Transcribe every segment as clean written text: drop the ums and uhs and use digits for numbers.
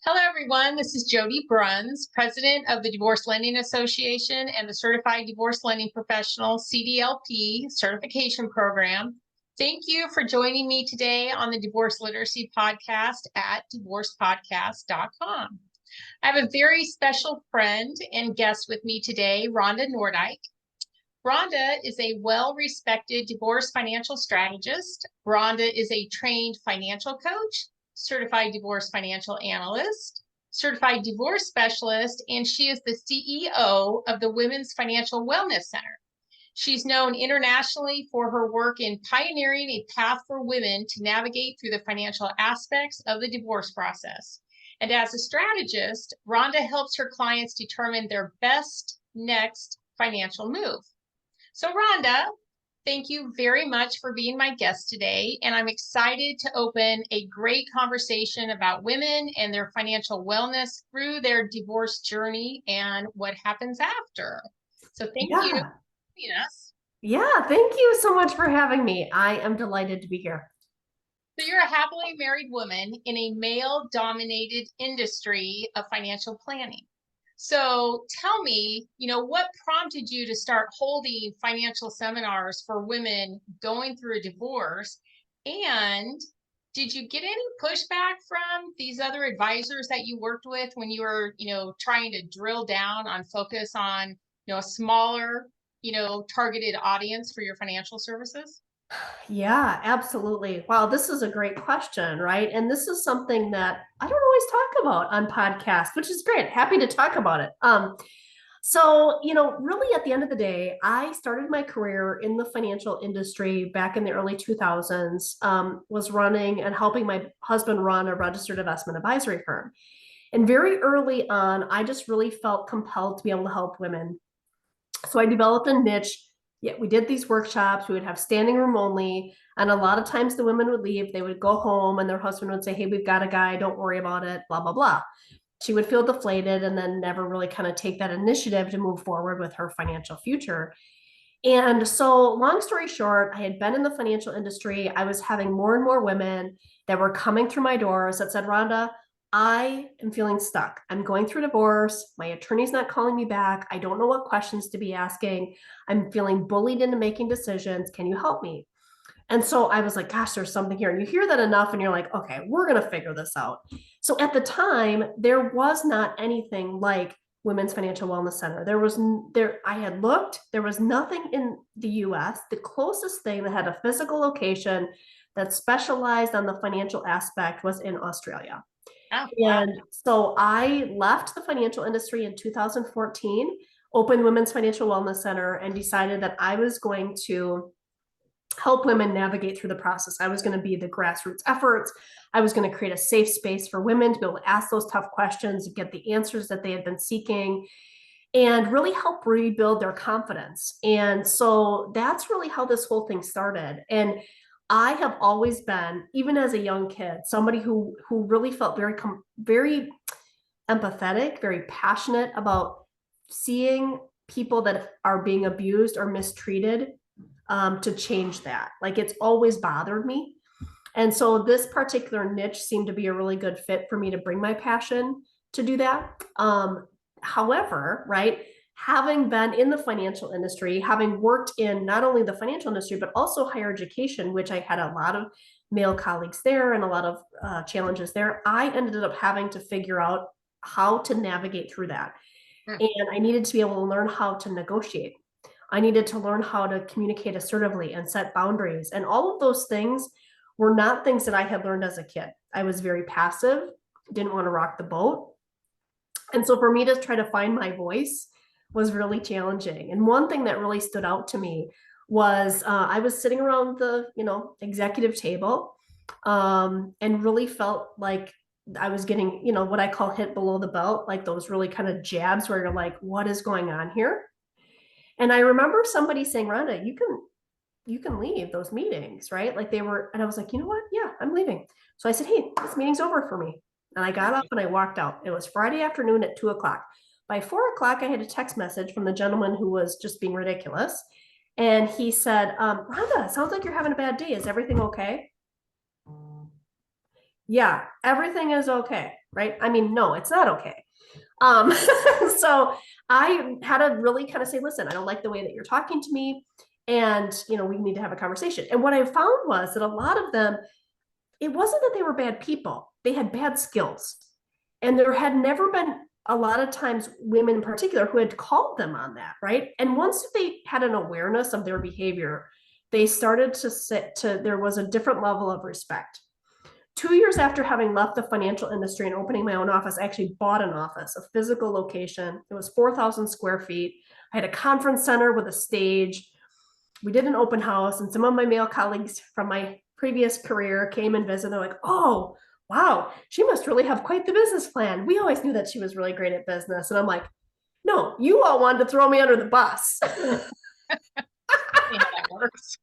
Hello, everyone. This is Jody Bruns, president of the Divorce Lending Association and the Certified Divorce Lending Professional CDLP certification program. Thank you for joining me today on the Divorce Literacy Podcast at divorcepodcast.com. I have a very special friend and guest with me today, Rhonda Nordyk. Rhonda is a well-respected divorce financial strategist. Rhonda is a trained financial coach, certified divorce financial analyst, certified divorce specialist, and she is the CEO of the Women's Financial Wellness Center. She's known internationally for her work in pioneering a path for women to navigate through the financial aspects of the divorce process. And as a strategist, Rhonda helps her clients determine their best next financial move. So Rhonda, thank you very much for being my guest today. And I'm excited to open a great conversation about women and their financial wellness through their divorce journey and what happens after. So thank you for joining us. Yeah, thank you so much for having me. I am delighted to be here. So you're a happily married woman in a male-dominated industry of financial planning. So tell me, what prompted you to start holding financial seminars for women going through a divorce? And did you get any pushback from these other advisors that you worked with when you were, trying to drill down on focus on, a smaller, targeted audience for your financial services? Yeah, absolutely. Wow, this is a great question, right? And this is something that I don't always talk about on podcasts, which is great. Happy to talk about it. Really at the end of the day, I started my career in the financial industry back in the early 2000s, was running and helping my husband run a registered investment advisory firm. And very early on, I just really felt compelled to be able to help women. So I developed a niche. Yeah, we did these workshops. We would have standing room only. And a lot of times the women would leave. They would go home and their husband would say, hey, we've got a guy. Don't worry about it, blah, blah, blah. She would feel deflated and then never really kind of take that initiative to move forward with her financial future. And so, long story short, I had been in the financial industry. I was having more and more women that were coming through my doors that said, Rhonda, I am feeling stuck. I'm going through divorce. My attorney's not calling me back. I don't know what questions to be asking. I'm feeling bullied into making decisions. Can you help me? And so I was like, gosh, there's something here. And you hear that enough and you're like, okay, we're going to figure this out. So at the time, there was not anything like Women's Financial Wellness Center. I had looked, there was nothing in the US. The closest thing that had a physical location that specialized on the financial aspect was in Australia. Oh, wow. And so I left the financial industry in 2014, opened Women's Financial Wellness Center, and decided that I was going to help women navigate through the process. I was going to be the grassroots efforts. I was going to create a safe space for women to be able to ask those tough questions, get the answers that they had been seeking, and really help rebuild their confidence. And so that's really how this whole thing started. And I have always been, even as a young kid, somebody who really felt very empathetic, very passionate about seeing people that are being abused or mistreated, to change that. Like, it's always bothered me. And so this particular niche seemed to be a really good fit for me to bring my passion to do that. However, right, having been in the financial industry, having worked in not only the financial industry, but also higher education, which I had a lot of male colleagues there and a lot of challenges there, I ended up having to figure out how to navigate through that. And I needed to be able to learn how to negotiate. I needed to learn how to communicate assertively and set boundaries. And all of those things were not things that I had learned as a kid. I was very passive, didn't want to rock the boat. And so for me to try to find my voice was really challenging. And one thing that really stood out to me was I was sitting around the executive table, and really felt like I was getting what I call hit below the belt, like those really kind of jabs where you're like, what is going on here? And I remember somebody saying, Rhonda, you can leave those meetings, right? Like they were, and I was like, you know what? Yeah, I'm leaving. So I said, hey, this meeting's over for me. And I got up and I walked out. It was Friday afternoon at 2:00. By 4:00, I had a text message from the gentleman who was just being ridiculous. And he said, Rhonda, sounds like you're having a bad day. Is everything okay? yeah, everything is okay, right? I mean, no, it's not okay. Um, so I had to really kind of say, listen, I don't like the way that you're talking to me. And, we need to have a conversation. And what I found was that a lot of them, it wasn't that they were bad people, they had bad skills. And there had never been a lot of times women in particular who had called them on that, right? And once they had an awareness of their behavior, they started to there was a different level of respect. 2 years after having left the financial industry and opening my own office, I actually bought an office, a physical location. It was 4,000 square feet. I had a conference center with a stage. We did an open house, and some of my male colleagues from my previous career came and visited. They're like, oh, wow, she must really have quite the business plan. We always knew that she was really great at business. And I'm like, no, you all wanted to throw me under the bus. Yeah, that works.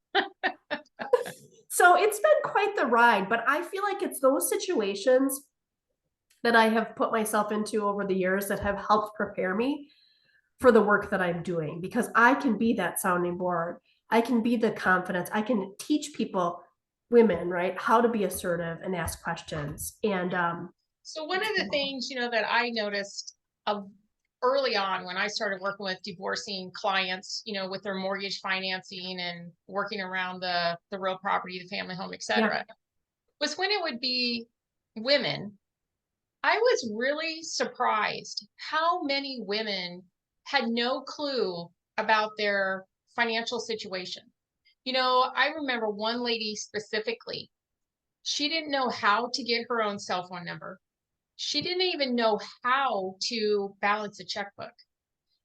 So it's been quite the ride, but I feel like it's those situations that I have put myself into over the years that have helped prepare me for the work that I'm doing, because I can be that sounding board. I can be the confidence. I can teach people, women, right, how to be assertive and ask questions. And So one of the things, that I noticed early on when I started working with divorcing clients, with their mortgage financing and working around the real property, the family home, et cetera, was when it would be women. I was really surprised how many women had no clue about their financial situation. I remember one lady specifically, she didn't know how to get her own cell phone number. She didn't even know how to balance a checkbook.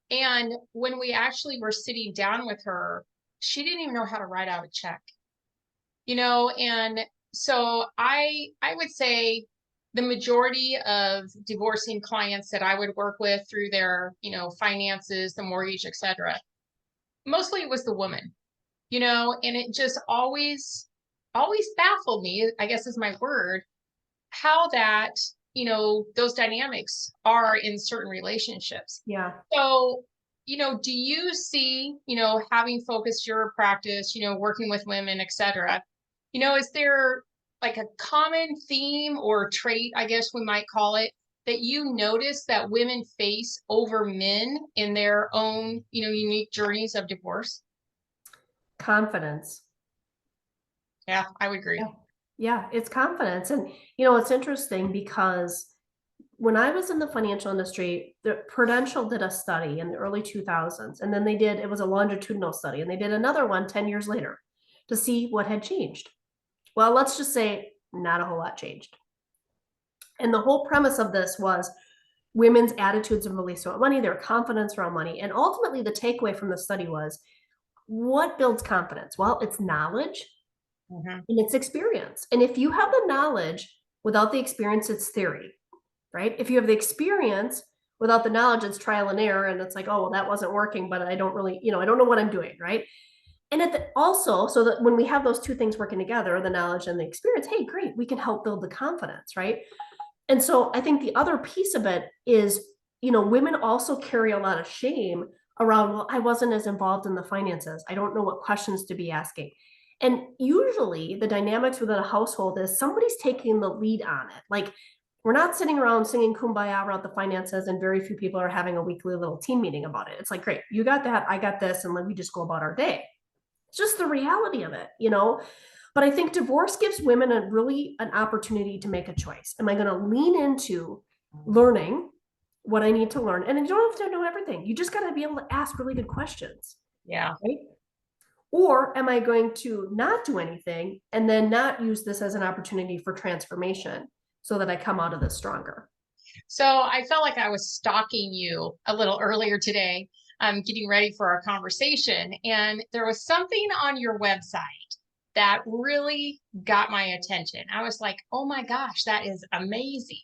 And when we actually were sitting down with her, she didn't even know how to write out a check. And so I would say the majority of divorcing clients that I would work with through their, finances, the mortgage, et cetera, mostly it was the woman, and it just always baffled me, I guess is my word, how that, those dynamics are in certain relationships. yeah. So, do you see, having focused your practice, working with women, et cetera, is there like a common theme or trait, I guess we might call it, that you notice that women face over men in their own, unique journeys of divorce? Confidence. Yeah, I would agree. Yeah. Yeah, it's confidence. And, it's interesting because when I was in the financial industry, the Prudential did a study in the early 2000s, and then it was a longitudinal study, and they did another one 10 years later to see what had changed. Well, let's just say not a whole lot changed. And the whole premise of this was women's attitudes and beliefs about money, their confidence around money. And ultimately, the takeaway from the study was, what builds confidence? Well, it's knowledge and it's experience. And if you have the knowledge without the experience, it's theory, right? If you have the experience without the knowledge, it's trial and error. And it's like, oh, well, that wasn't working, but I don't really, I don't know what I'm doing, right? And also, so that when we have those two things working together, the knowledge and the experience, hey, great, we can help build the confidence, right? And so I think the other piece of it is, women also carry a lot of shame around, well, I wasn't as involved in the finances. I don't know what questions to be asking. And usually the dynamics within a household is somebody's taking the lead on it. Like, we're not sitting around singing kumbaya about the finances, and very few people are having a weekly little team meeting about it. It's like, great, you got that, I got this, and let me just go about our day. It's just the reality of it, But I think divorce gives women an opportunity to make a choice. Am I going to lean into learning what I need to learn? And you don't have to know everything. You just got to be able to ask really good questions. Yeah. Right? Or am I going to not do anything and then not use this as an opportunity for transformation so that I come out of this stronger? So I felt like I was stalking you a little earlier today, getting ready for our conversation. And there was something on your website that really got my attention. I was like, oh my gosh, that is amazing.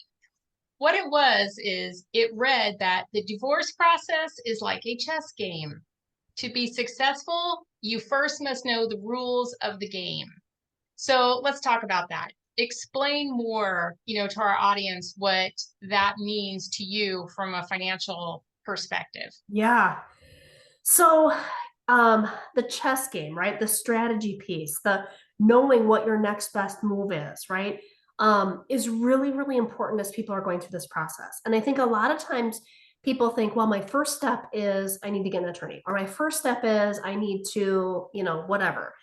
What it was is it read that the divorce process is like a chess game. To be successful, you first must know the rules of the game. So let's talk about that. Explain more, to our audience what that means to you from a financial perspective. Yeah. So the chess game, right? The strategy piece, the knowing what your next best move is, right? is really, really important as people are going through this process. And I think a lot of times people think, well, my first step is I need to get an attorney, or my first step is I need to, whatever.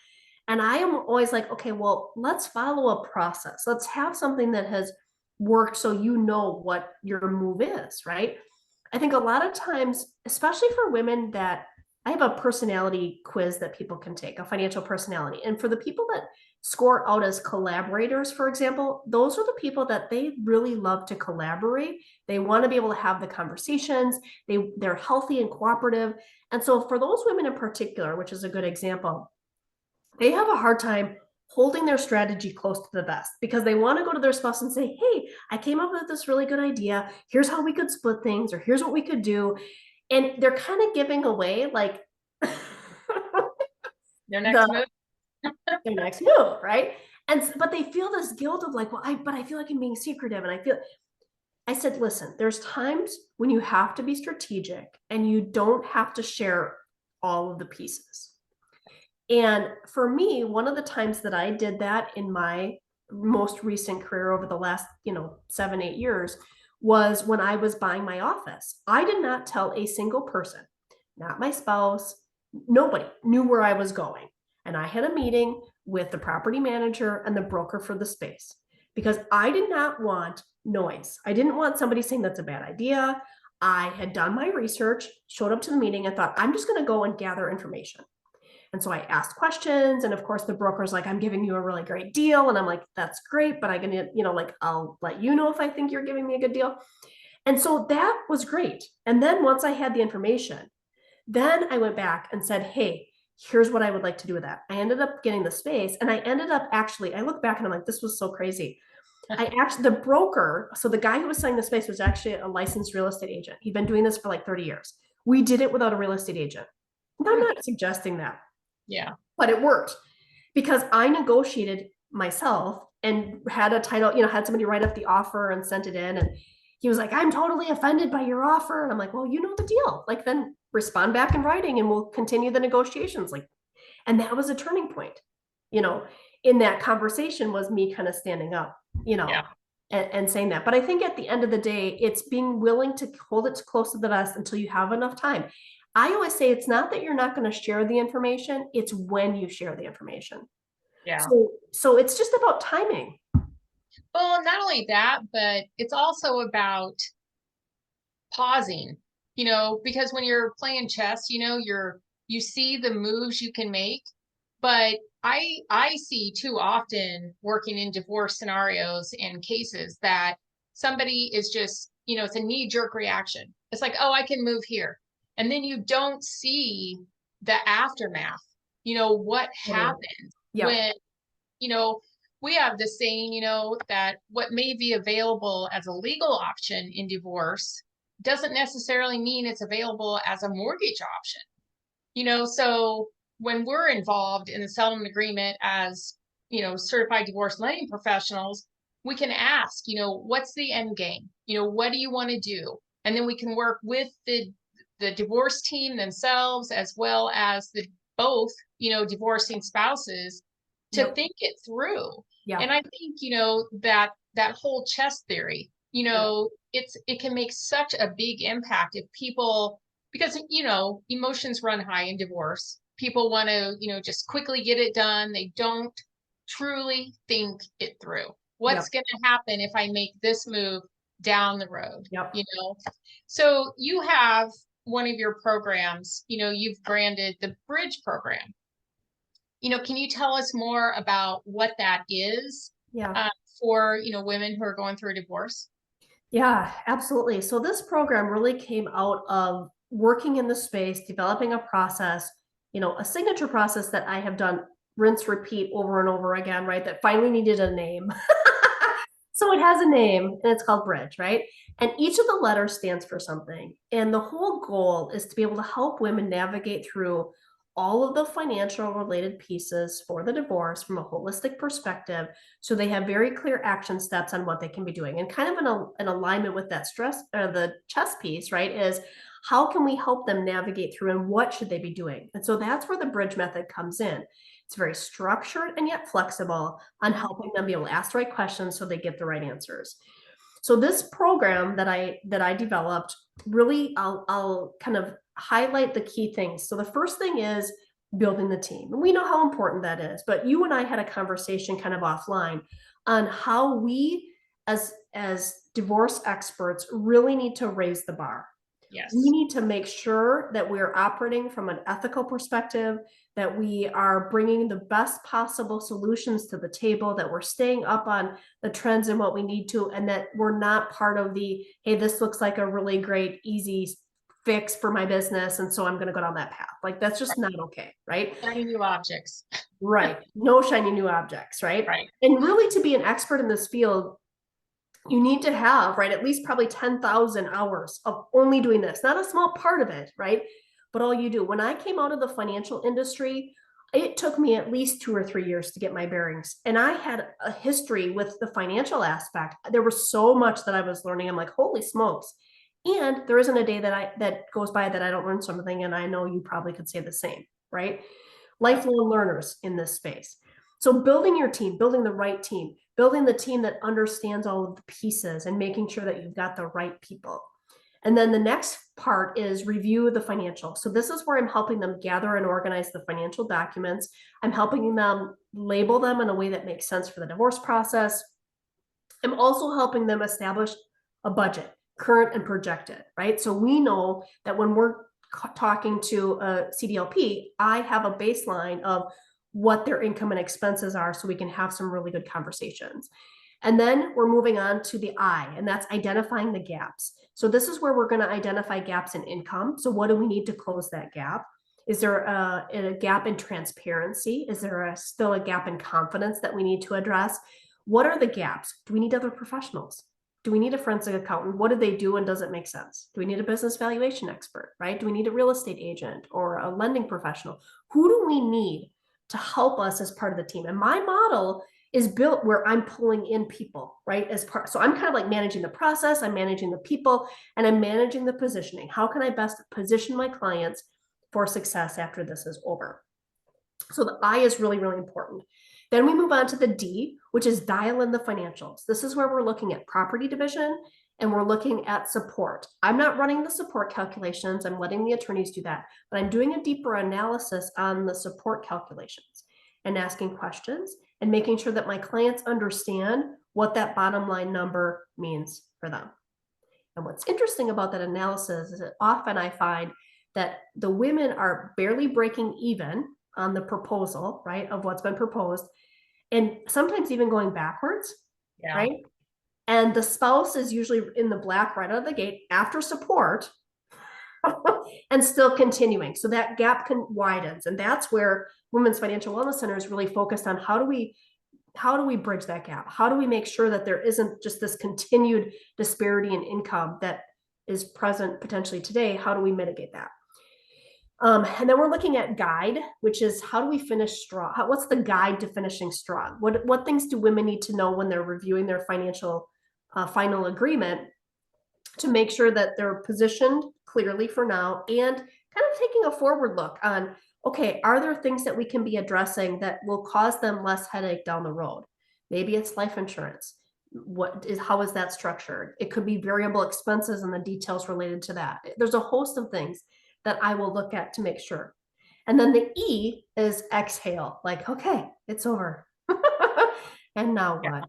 And I am always like, okay, well, let's follow a process. Let's have something that has worked so you know what your move is, right? I think a lot of times, especially for women that I have a personality quiz that people can take, a financial personality. And for the people that score out as collaborators, for example, those are the people that they really love to collaborate. They want to be able to have the conversations. They're healthy and cooperative. And so for those women in particular, which is a good example, they have a hard time holding their strategy close to the vest because they want to go to their spouse and say, hey, I came up with this really good idea. Here's how we could split things, or here's what we could do. And they're kind of giving away like Their next move. their next move, right? But they feel this guilt of like, well, I feel like I'm being secretive. And I said, listen, there's times when you have to be strategic and you don't have to share all of the pieces. And for me, one of the times that I did that in my most recent career over the last, 7-8 years was when I was buying my office. I did not tell a single person, not my spouse, nobody knew where I was going. And I had a meeting with the property manager and the broker for the space because I did not want noise. I didn't want somebody saying that's a bad idea. I had done my research, showed up to the meeting and thought, I'm just going to go and gather information. And so I asked questions. And of course, the broker's like, I'm giving you a really great deal. And I'm like, that's great, but I'm going to, I'll let you know if I think you're giving me a good deal. And so that was great. And then once I had the information, then I went back and said, hey, here's what I would like to do with that. I ended up getting the space and I ended up I look back and I'm like, this was so crazy. The broker, so the guy who was selling the space was actually a licensed real estate agent. He'd been doing this for like 30 years. We did it without a real estate agent. And I'm not suggesting that. Yeah. But it worked because I negotiated myself and had a title, had somebody write up the offer and sent it in. And he was like, I'm totally offended by your offer. And I'm like, well, you know the deal. Like, then respond back in writing and we'll continue the negotiations. And that was a turning point, in that conversation was me kind of standing up, Yeah. and saying that. But I think at the end of the day, it's being willing to hold it close to the vest until you have enough time. I always say it's not that you're not going to share the information, it's when you share the information. Yeah. So it's just about timing. Well, not only that, but it's also about pausing, because when you're playing chess, you see the moves you can make, but I see too often working in divorce scenarios and cases that somebody is just, it's a knee-jerk reaction. It's like, oh, I can move here. And then you don't see the aftermath, what happens when, we have the saying, that what may be available as a legal option in divorce doesn't necessarily mean it's available as a mortgage option. So when we're involved in the settlement agreement as, certified divorce lending professionals, we can ask, what's the end game? What do you want to do? And then we can work with the divorce team themselves, as well as both, divorcing spouses to think it through. Yeah. And I think, that whole chess theory, it can make such a big impact if people, because, emotions run high in divorce. People want to, just quickly get it done. They don't truly think it through. What's going to happen if I make this move down the road? So you have one of your programs, you've branded the Bridge program. Can you tell us more about what that is for, women who are going through a divorce? Yeah, absolutely. So this program really came out of working in the space, developing a process, a signature process that I have done rinse, repeat over and over again, right? That finally needed a name. So it has a name and it's called Bridge, right? And each of the letters stands for something. And the whole goal is to be able to help women navigate through all of the financial related pieces for the divorce from a holistic perspective. So they have very clear action steps on what they can be doing. And kind of in alignment with that stress or the chess piece, right, is how can we help them navigate through and what should they be doing? And so that's where the Bridge method comes in. It's very structured and yet flexible on helping them be able to ask the right questions so they get the right answers. So this program that I developed, really, I'll kind of highlight the key things. So the first thing is building the team. And we know how important that is, but you and I had a conversation kind of offline on how we as divorce experts really need to raise the bar. Yes. We need to make sure that we're operating from an ethical perspective, that we are bringing the best possible solutions to the table, that we're staying up on the trends and what we need to, and that we're not part of the, hey, this looks like a really great, easy fix for my business, and so I'm going to go down that path. Like, that's just not okay, right? Shiny new objects. Right. No shiny new objects, right? Right. And really, to be an expert in this field, you need to have, right, at least probably 10,000 hours of only doing this, not a small part of it, right? But all you do. When I came out of the financial industry, it took me at least 2 or 3 years to get my bearings. And I had a history with the financial aspect. There was so much that I was learning. I'm like, holy smokes. And there isn't a day that goes by that I don't learn something. And I know you probably could say the same, right? Lifelong learners in this space. So building your team, building the right team, building the team that understands all of the pieces and making sure that you've got the right people. And then the next part is review the financial. So this is where I'm helping them gather and organize the financial documents. I'm helping them label them in a way that makes sense for the divorce process. I'm also helping them establish a budget, current and projected, right? So we know that when we're talking to a CDLP, I have a baseline of what their income and expenses are so we can have some really good conversations. And then we're moving on to the I, and that's identifying the gaps. So this is where we're going to identify gaps in income. So what do we need to close that gap? Is there a gap in transparency? Is there still a gap in confidence that we need to address? What are the gaps? Do we need other professionals? Do we need a forensic accountant? What do they do and does it make sense? Do we need a business valuation expert, right? Do we need a real estate agent or a lending professional? Who do we need to help us as part of the team? And my model is built where I'm pulling in people, right? As part, so I'm kind of like managing the process, I'm managing the people, and I'm managing the positioning. How can I best position my clients for success after this is over? So the I is really, really important. Then we move on to the D, which is dial in the financials. This is where we're looking at property division and we're looking at support. I'm not running the support calculations. I'm letting the attorneys do that, but I'm doing a deeper analysis on the support calculations and asking questions and making sure that my clients understand what that bottom line number means for them. And what's interesting about that analysis is that often I find that the women are barely breaking even on the proposal, right, of what's been proposed, and sometimes even going backwards, right? And the spouse is usually in the black right out of the gate after support and still continuing. So that gap widens. And that's where Women's Financial Wellness Center is really focused on how do we bridge that gap? How do we make sure that there isn't just this continued disparity in income that is present potentially today? How do we mitigate that? And then we're looking at guide, which is how do we finish strong? What's the guide to finishing strong? What things do women need to know when they're reviewing their financial final agreement to make sure that they're positioned clearly for now and kind of taking a forward look on, okay, are there things that we can be addressing that will cause them less headache down the road? Maybe it's life insurance. How is that structured? It could be variable expenses and the details related to that. There's a host of things that I will look at to make sure. And then the E is exhale, like, okay, it's over. And now what?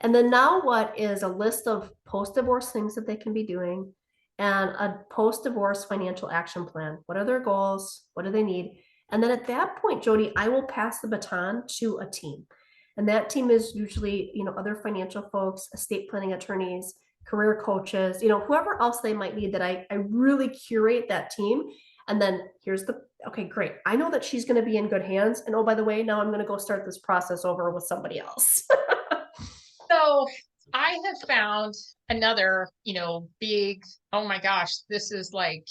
And then now what is a list of post-divorce things that they can be doing and a post-divorce financial action plan. What are their goals? What do they need? And then at that point, Jody, I will pass the baton to a team. And that team is usually, other financial folks, estate planning attorneys, career coaches, whoever else they might need, that I really curate that team. And then okay, great. I know that she's going to be in good hands. And oh, by the way, now I'm going to go start this process over with somebody else. So I have found another, big, oh my gosh, this is like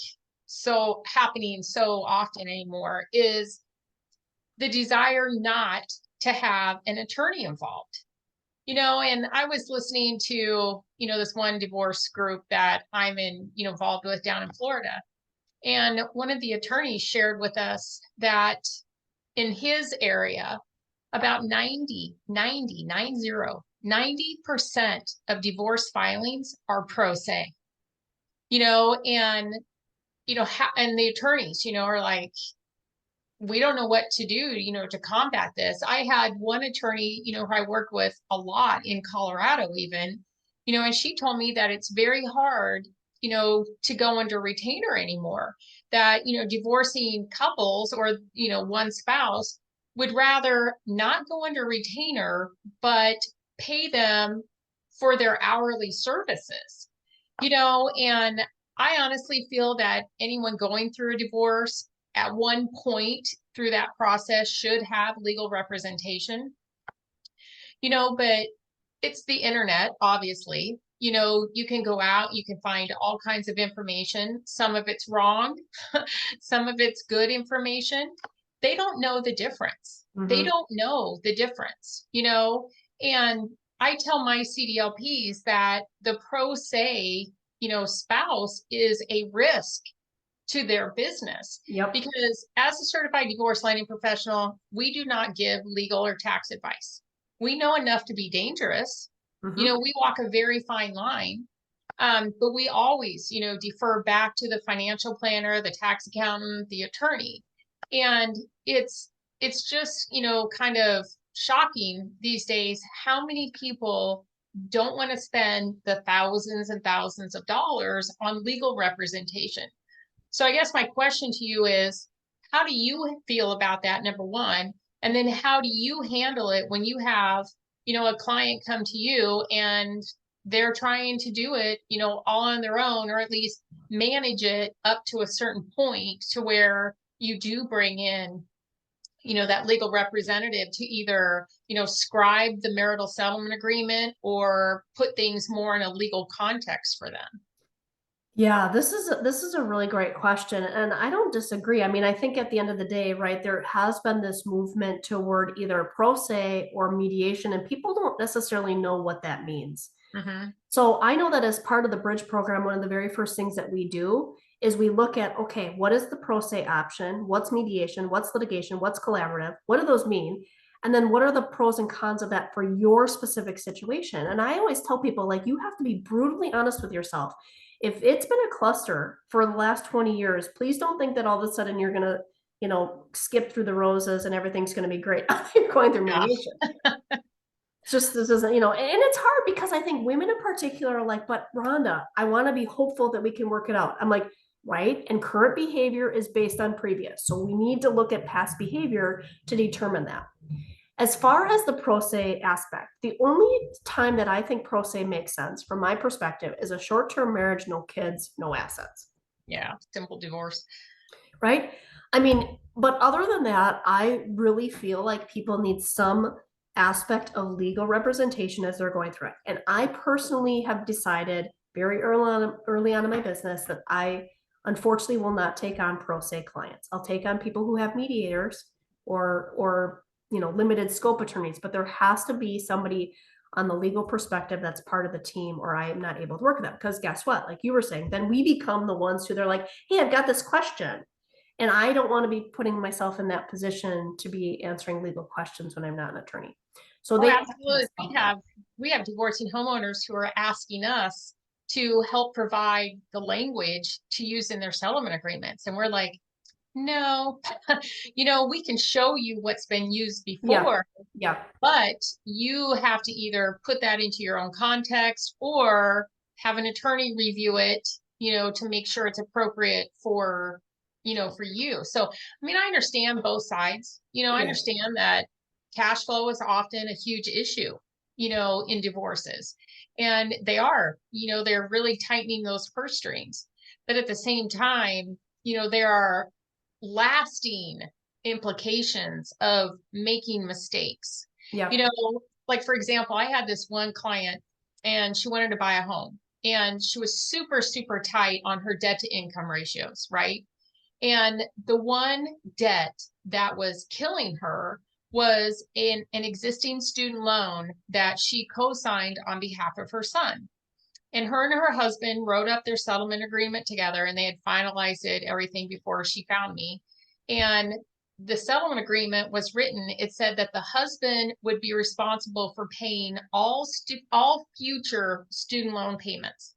so happening so often anymore, is the desire not to have an attorney involved. And I was listening to, this one divorce group that I'm involved with down in Florida. And one of the attorneys shared with us that in his area, about 90% of divorce filings are pro se, and, and the attorneys, are like, we don't know what to do, to combat this. I had one attorney, who I worked with a lot in Colorado even, and she told me that it's very hard, to go under retainer anymore, that, divorcing couples or, one spouse would rather not go under retainer, but pay them for their hourly services, and I honestly feel that anyone going through a divorce at one point through that process should have legal representation, but it's the internet, obviously. You can go out, you can find all kinds of information. Some of it's wrong, some of it's good information. They don't know the difference. They don't know the difference, and I tell my CDLPs that the pro se, spouse is a risk to their business. Yep. Because as a certified divorce lending professional, we do not give legal or tax advice. We know enough to be dangerous. We walk a very fine line, but we always, defer back to the financial planner, the tax accountant, the attorney. And it's just, kind of shocking these days how many people don't want to spend the thousands and thousands of dollars on legal representation. So I guess my question to you is, how do you feel about that, number one? And then how do you handle it when you have, a client come to you and they're trying to do it, all on their own, or at least manage it up to a certain point to where you do bring in, that legal representative to either, scribe the marital settlement agreement or put things more in a legal context for them? Yeah, this is a really great question, and I don't disagree. I mean, I think at the end of the day, right, there has been this movement toward either pro se or mediation, and people don't necessarily know what that means. So I know that as part of the Bridge program, one of the very first things that we do is we look at, okay, what is the pro se option? What's mediation? What's litigation? What's collaborative? What do those mean? And then what are the pros and cons of that for your specific situation? And I always tell people, like, you have to be brutally honest with yourself. If it's been a cluster for the last 20 years, please don't think that all of a sudden you're going to, skip through the roses and everything's going to be great. You're going through mediation. Just this isn't, and it's hard because I think women in particular are like, but Rhonda, I want to be hopeful that we can work it out. I'm like, right. And current behavior is based on previous. So we need to look at past behavior to determine that. As far as the pro se aspect, the only time that I think pro se makes sense from my perspective is a short-term marriage, no kids, no assets. Yeah, simple divorce. Right? I mean, but other than that, I really feel like people need some aspect of legal representation as they're going through it. And I personally have decided very early on in my business that I unfortunately will not take on pro se clients. I'll take on people who have mediators or limited scope attorneys, but there has to be somebody on the legal perspective that's part of the team, or I am not able to work with them. Because guess what? Like you were saying, then we become the ones who they're like, hey, I've got this question. And I don't want to be putting myself in that position to be answering legal questions when I'm not an attorney. So absolutely. We have divorcing homeowners who are asking us to help provide the language to use in their settlement agreements. And we're like, no, we can show you what's been used before, but you have to either put that into your own context or have an attorney review it, to make sure it's appropriate for you. So, I mean, I understand both sides, I understand that cash flow is often a huge issue, in divorces, and they're really tightening those purse strings. But at the same time, there are lasting implications of making mistakes. Like, for example, I had this one client and she wanted to buy a home and she was super, super tight on her debt to income ratios, right? And the one debt that was killing her was an existing student loan that she co-signed on behalf of her son. And her husband wrote up their settlement agreement together and they had finalized everything before she found me. And the settlement agreement was written, it said that the husband would be responsible for paying all future student loan payments.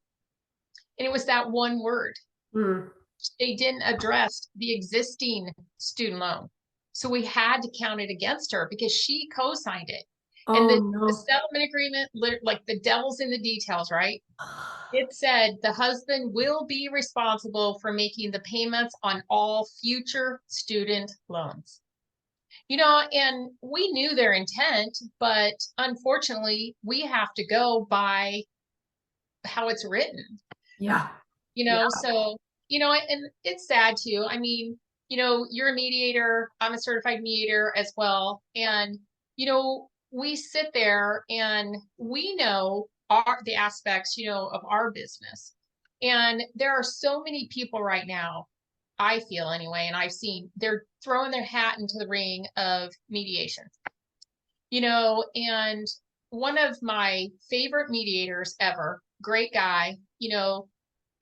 And it was that one word. Mm. They didn't address the existing student loan. So we had to count it against her because she co-signed it. And Oh the no. settlement agreement, like the devil's in the details, right? It said the husband will be responsible for making the payments on all future student loans. And we knew their intent, but unfortunately, we have to go by how it's written. Yeah. Yeah. So, and it's sad too. I mean, you're a mediator, I'm a certified mediator as well. And, we sit there and we know the aspects, of our business. And there are so many people right now, I feel anyway, and I've seen they're throwing their hat into the ring of mediation. And one of my favorite mediators ever, great guy,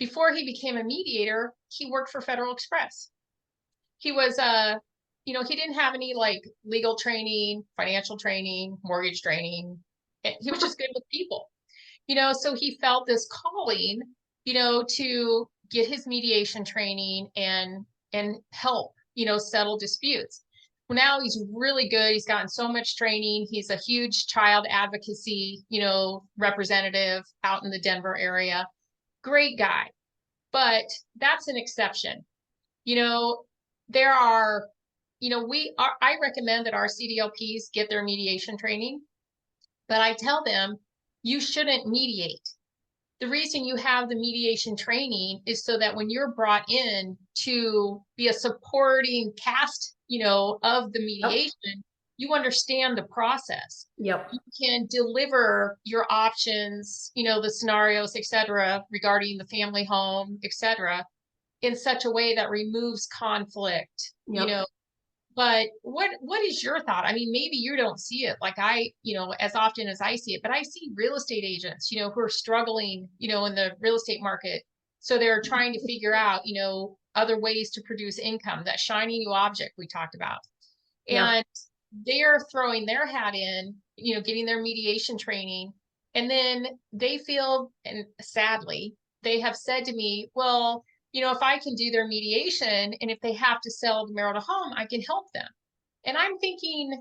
before he became a mediator, he worked for Federal Express. He was he didn't have any like legal training, financial training, mortgage training. He was just good with people. So he felt this calling, to get his mediation training and help, settle disputes. Well, now he's really good. He's gotten so much training. He's a huge child advocacy, representative out in the Denver area. Great guy. But that's an exception. There are, I recommend that our CDLPs get their mediation training, but I tell them you shouldn't mediate. The reason you have the mediation training is so that when you're brought in to be a supporting cast, of the mediation, you understand the process. Yep. You can deliver your options, the scenarios, etc., regarding the family home, etc., in such a way that removes conflict, Yep. But what is your thought? I mean, maybe you don't see it like I, as often as I see it, but I see real estate agents, who are struggling, in the real estate market. So they're trying to figure out, other ways to produce income, that shiny new object we talked about. Yeah. And they're throwing their hat in, getting their mediation training. And then they feel, and sadly, they have said to me, well, if I can do their mediation and if they have to sell the marital home, I can help them. And I'm thinking,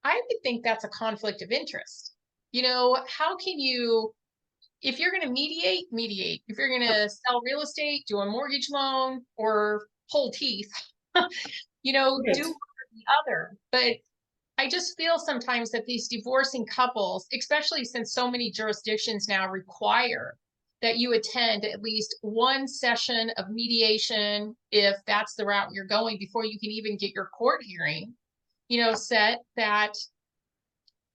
I would think that's a conflict of interest. How can you, if you're going to mediate. If you're going to sell real estate, do a mortgage loan or pull teeth, Right. do one or the other. But I just feel sometimes that these divorcing couples, especially since so many jurisdictions now require that you attend at least one session of mediation, if that's the route you're going, before you can even get your court hearing, set, that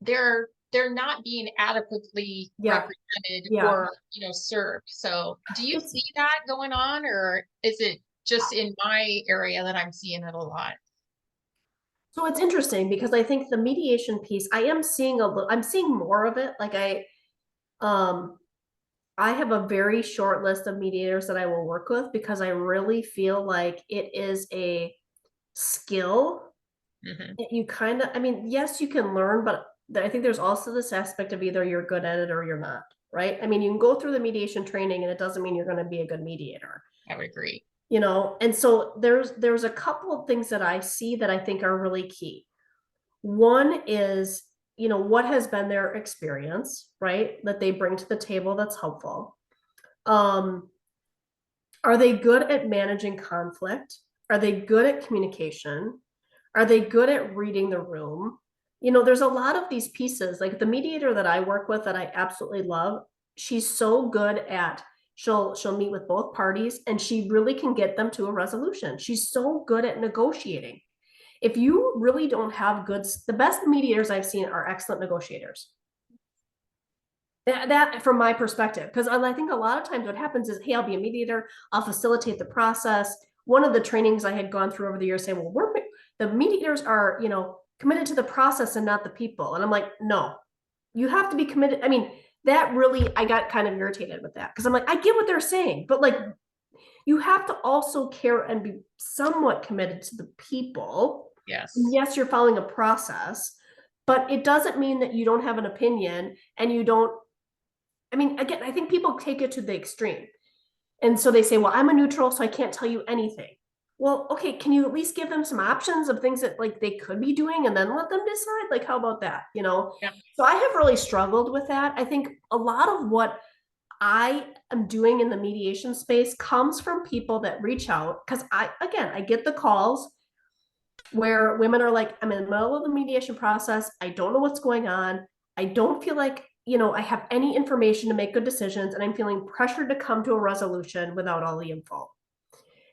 they're not being adequately represented or, served. So do you see that going on, or is it just in my area that I'm seeing it a lot? So it's interesting because I think the mediation piece, I'm seeing more of it. Like I have a very short list of mediators that I will work with because I really feel like it is a skill that you kind of, I mean, yes, you can learn, but I think there's also this aspect of either you're good at it or you're not, right? I mean, you can go through the mediation training and it doesn't mean you're going to be a good mediator. I would agree. And so there's a couple of things that I see that I think are really key. One is, what has been their experience, right? That they bring to the table that's helpful. Are they good at managing conflict? Are they good at communication? Are they good at reading the room? There's a lot of these pieces. Like the mediator that I work with that I absolutely love, she's so good at, she'll meet with both parties and she really can get them to a resolution. She's so good at negotiating. If you really don't have the best mediators I've seen are excellent negotiators. That from my perspective, because I think a lot of times what happens is, hey, I'll be a mediator, I'll facilitate the process. One of the trainings I had gone through over the years saying, well, the mediators are, committed to the process and not the people. And I'm like, no, you have to be committed. I mean, that really, I got kind of irritated with that because I'm like, I get what they're saying, but you have to also care and be somewhat committed to the people Yes. Yes, you're following a process, but it doesn't mean that you don't have an opinion and you don't. I mean, again, I think people take it to the extreme. And so they say, well, I'm a neutral, so I can't tell you anything. Well, okay, can you at least give them some options of things that like they could be doing and then let them decide? Like, how about that? You know? Yeah. So I have really struggled with that. I think a lot of what I am doing in the mediation space comes from people that reach out because I get the calls where women are like, I'm in the middle of the mediation process. I don't know what's going on. I don't feel like, I have any information to make good decisions, and I'm feeling pressured to come to a resolution without all the info.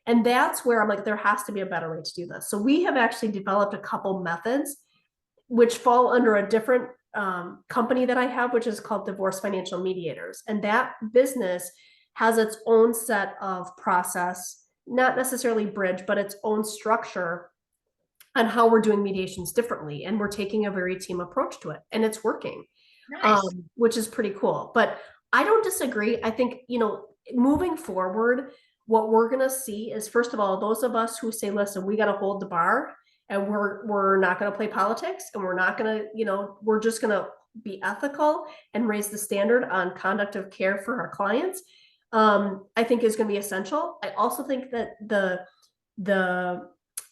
And that's where I'm like, there has to be a better way to do this. So we have actually developed a couple methods which fall under a different company that I have, which is called Divorce Financial Mediators. And that business has its own set of process, not necessarily bridge, but its own structure on how we're doing mediations differently. And we're taking a very team approach to it, and it's working, Nice. which is pretty cool. But I don't disagree. I think, moving forward, what we're going to see is, first of all, those of us who say, listen, we got to hold the bar, and we're not going to play politics, and we're not going to, we're just going to be ethical and raise the standard on conduct of care for our clients. I think is going to be essential. I also think that the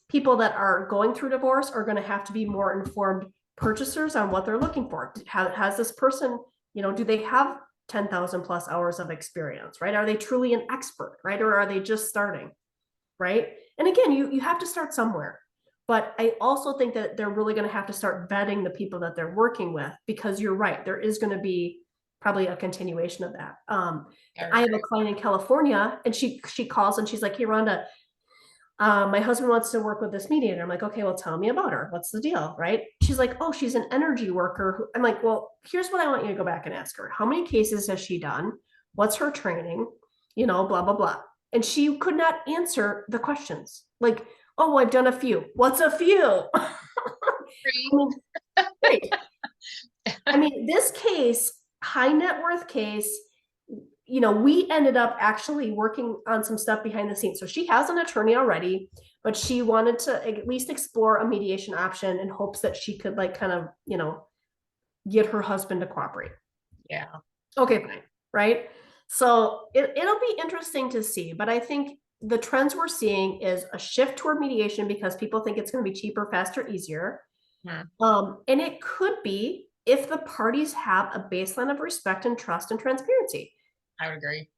people that are going through divorce are going to have to be more informed purchasers on what they're looking for. Has this person, do they have 10,000 plus hours of experience, right? Are they truly an expert, right? Or are they just starting, right? And again, you have to start somewhere. But I also think that they're really going to have to start vetting the people that they're working with, because you're right, there is going to be probably a continuation of that. I have a client in California, and she calls and she's like, hey, Rhonda, my husband wants to work with this mediator. I'm like, okay, well, tell me about her. What's the deal, right? She's like, oh, she's an energy worker. I'm like, well, here's what I want you to go back and ask her. How many cases has she done? What's her training? Blah, blah, blah. And she could not answer the questions. Like, oh, I've done a few. What's a few? Right. I mean, this case, high net worth case, we ended up actually working on some stuff behind the scenes. So she has an attorney already, but she wanted to at least explore a mediation option in hopes that she could get her husband to cooperate. Yeah. Okay, fine. Right. So it'll be interesting to see, but I think the trends we're seeing is a shift toward mediation because people think it's going to be cheaper, faster, easier. Yeah. And it could be if the parties have a baseline of respect and trust and transparency. I would agree.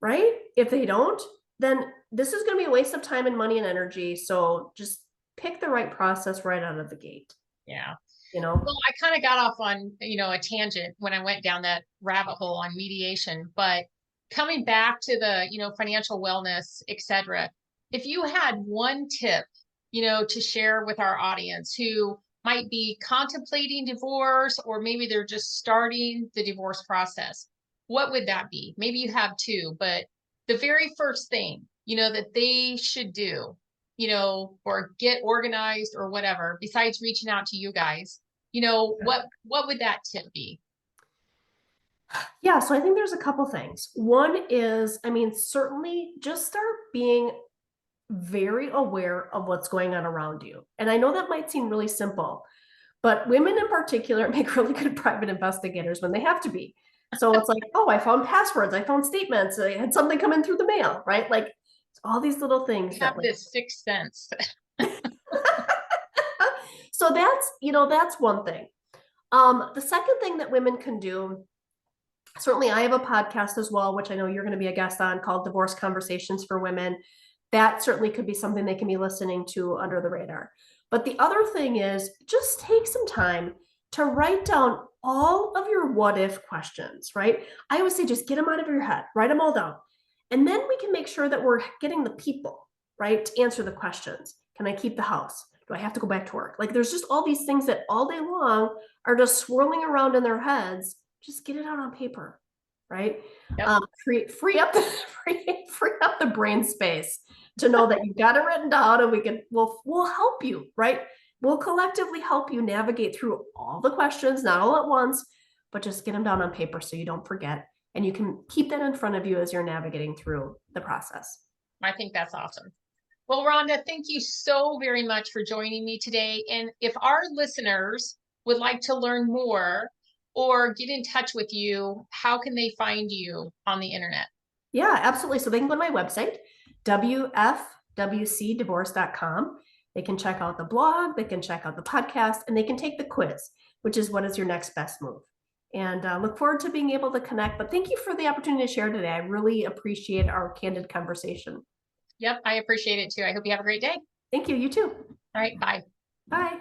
Right? If they don't, then this is going to be a waste of time and money and energy. So just pick the right process right out of the gate. Yeah. Well, I kind of got off on, a tangent when I went down that rabbit hole on mediation, but coming back to the, financial wellness, et cetera, if you had one tip, to share with our audience who might be contemplating divorce, or maybe they're just starting the divorce process, what would that be? Maybe you have two, but the very first thing, that they should do, or get organized or whatever, besides reaching out to you guys, what would that tip be? Yeah, so I think there's a couple things. One is, certainly just start being very aware of what's going on around you. And I know that might seem really simple, but women in particular make really good private investigators when they have to be. So it's like, oh, I found passwords, I found statements, I had something come in through the mail, right? Like all these little things. You have this sixth sense. So that's one thing. The second thing that women can do, certainly I have a podcast as well, which I know you're going to be a guest on, called Divorce Conversations for Women. That certainly could be something they can be listening to under the radar. But the other thing is just take some time to write down all of your what if questions, right? I always say just get them out of your head, write them all down. And then we can make sure that we're getting the people, right, to answer the questions. Can I keep the house? Do I have to go back to work? Like there's just all these things that all day long are just swirling around in their heads. Just get it out on paper, right? Yep. Free up the brain space to know that you've got it written down, and we'll help you, right? We'll collectively help you navigate through all the questions, not all at once, but just get them down on paper so you don't forget. And you can keep that in front of you as you're navigating through the process. I think that's awesome. Well, Rhonda, thank you so very much for joining me today. And if our listeners would like to learn more or get in touch with you, how can they find you on the internet? Yeah, absolutely. So they can go to my website, wfwcdivorce.com. They can check out the blog, they can check out the podcast, and they can take the quiz, which is what is your next best move. And look forward to being able to connect. But thank you for the opportunity to share today. I really appreciate our candid conversation. Yep, I appreciate it too. I hope you have a great day. Thank you. You too. All right, bye. Bye.